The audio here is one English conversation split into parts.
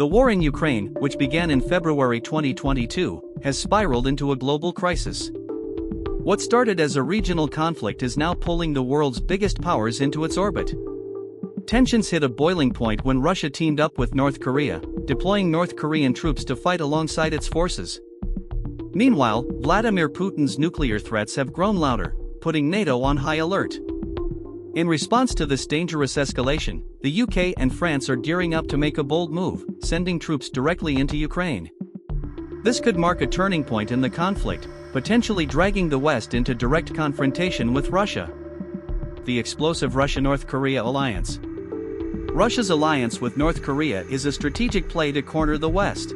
The war in Ukraine, which began in February 2022, has spiraled into a global crisis. What started as a regional conflict is now pulling the world's biggest powers into its orbit. Tensions hit a boiling point when Russia teamed up with North Korea, deploying North Korean troops to fight alongside its forces. Meanwhile, Vladimir Putin's nuclear threats have grown louder, putting NATO on high alert. In response to this dangerous escalation, the UK and France are gearing up to make a bold move, sending troops directly into Ukraine. This could mark a turning point in the conflict, potentially dragging the West into direct confrontation with Russia. The explosive Russia-North Korea alliance. Russia's alliance with North Korea is a strategic play to corner the West.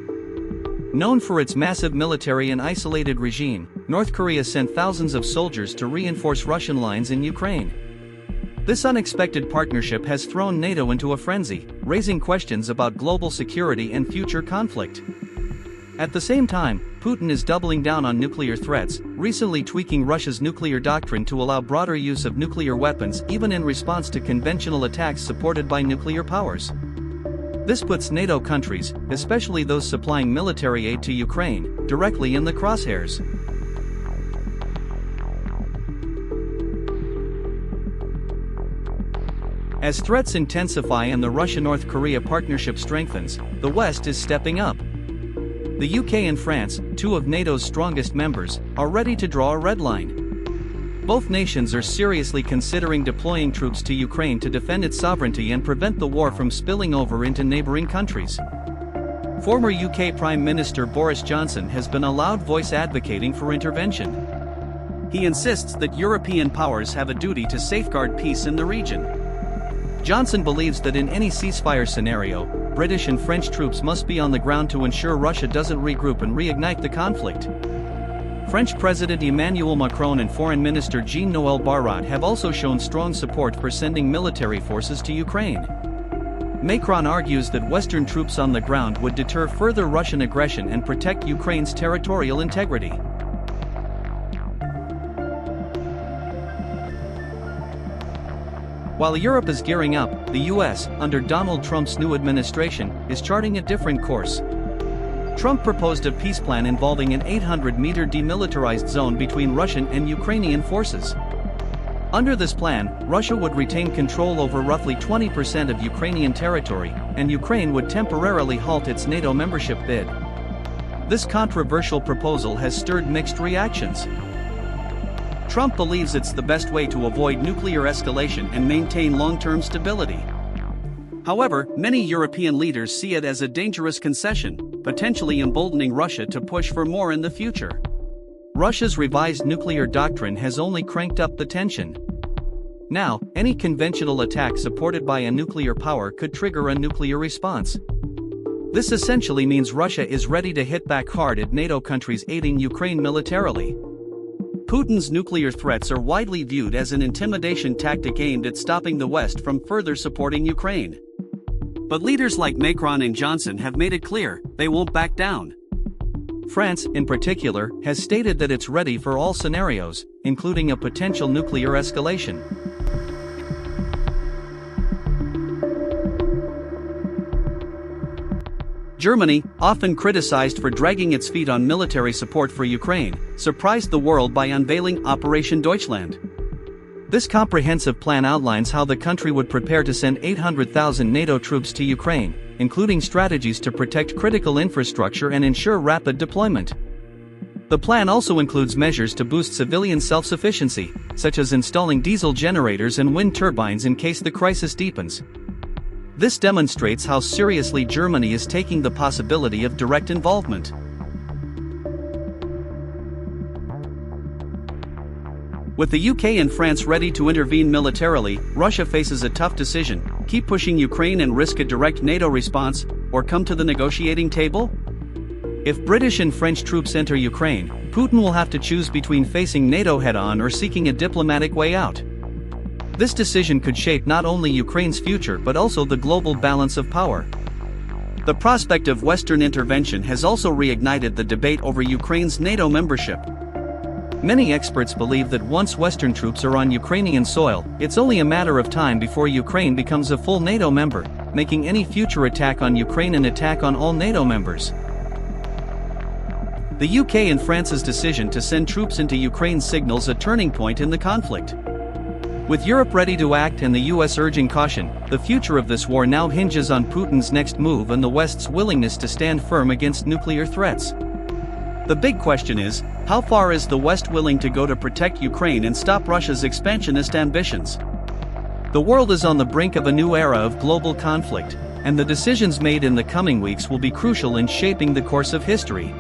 Known for its massive military and isolated regime, North Korea sent thousands of soldiers to reinforce Russian lines in Ukraine. This unexpected partnership has thrown NATO into a frenzy, raising questions about global security and future conflict. At the same time, Putin is doubling down on nuclear threats, recently tweaking Russia's nuclear doctrine to allow broader use of nuclear weapons even in response to conventional attacks supported by nuclear powers. This puts NATO countries, especially those supplying military aid to Ukraine, directly in the crosshairs. As threats intensify and the Russia-North Korea partnership strengthens, the West is stepping up. The UK and France, two of NATO's strongest members, are ready to draw a red line. Both nations are seriously considering deploying troops to Ukraine to defend its sovereignty and prevent the war from spilling over into neighboring countries. Former UK Prime Minister Boris Johnson has been a loud voice advocating for intervention. He insists that European powers have a duty to safeguard peace in the region. Johnson believes that in any ceasefire scenario, British and French troops must be on the ground to ensure Russia doesn't regroup and reignite the conflict. French President Emmanuel Macron and Foreign Minister Jean-Noël Barrot have also shown strong support for sending military forces to Ukraine. Macron argues that Western troops on the ground would deter further Russian aggression and protect Ukraine's territorial integrity. While Europe is gearing up, the US, under Donald Trump's new administration, is charting a different course. Trump proposed a peace plan involving an 800-meter demilitarized zone between Russian and Ukrainian forces. Under this plan, Russia would retain control over roughly 20% of Ukrainian territory, and Ukraine would temporarily halt its NATO membership bid. This controversial proposal has stirred mixed reactions. Trump believes it's the best way to avoid nuclear escalation and maintain long-term stability. However, many European leaders see it as a dangerous concession, potentially emboldening Russia to push for more in the future. Russia's revised nuclear doctrine has only cranked up the tension. Now, any conventional attack supported by a nuclear power could trigger a nuclear response. This essentially means Russia is ready to hit back hard at NATO countries aiding Ukraine militarily. Putin's nuclear threats are widely viewed as an intimidation tactic aimed at stopping the West from further supporting Ukraine. But leaders like Macron and Johnson have made it clear they won't back down. France, in particular, has stated that it's ready for all scenarios, including a potential nuclear escalation. Germany, often criticized for dragging its feet on military support for Ukraine, surprised the world by unveiling Operation Deutschland. This comprehensive plan outlines how the country would prepare to send 800,000 NATO troops to Ukraine, including strategies to protect critical infrastructure and ensure rapid deployment. The plan also includes measures to boost civilian self-sufficiency, such as installing diesel generators and wind turbines in case the crisis deepens. This demonstrates how seriously Germany is taking the possibility of direct involvement. With the UK and France ready to intervene militarily, Russia faces a tough decision: keep pushing Ukraine and risk a direct NATO response, or come to the negotiating table? If British and French troops enter Ukraine, Putin will have to choose between facing NATO head-on or seeking a diplomatic way out. This decision could shape not only Ukraine's future but also the global balance of power. The prospect of Western intervention has also reignited the debate over Ukraine's NATO membership. Many experts believe that once Western troops are on Ukrainian soil, it's only a matter of time before Ukraine becomes a full NATO member, making any future attack on Ukraine an attack on all NATO members. The UK and France's decision to send troops into Ukraine signals a turning point in the conflict. With Europe ready to act and the US urging caution, the future of this war now hinges on Putin's next move and the West's willingness to stand firm against nuclear threats. The big question is, how far is the West willing to go to protect Ukraine and stop Russia's expansionist ambitions? The world is on the brink of a new era of global conflict, and the decisions made in the coming weeks will be crucial in shaping the course of history.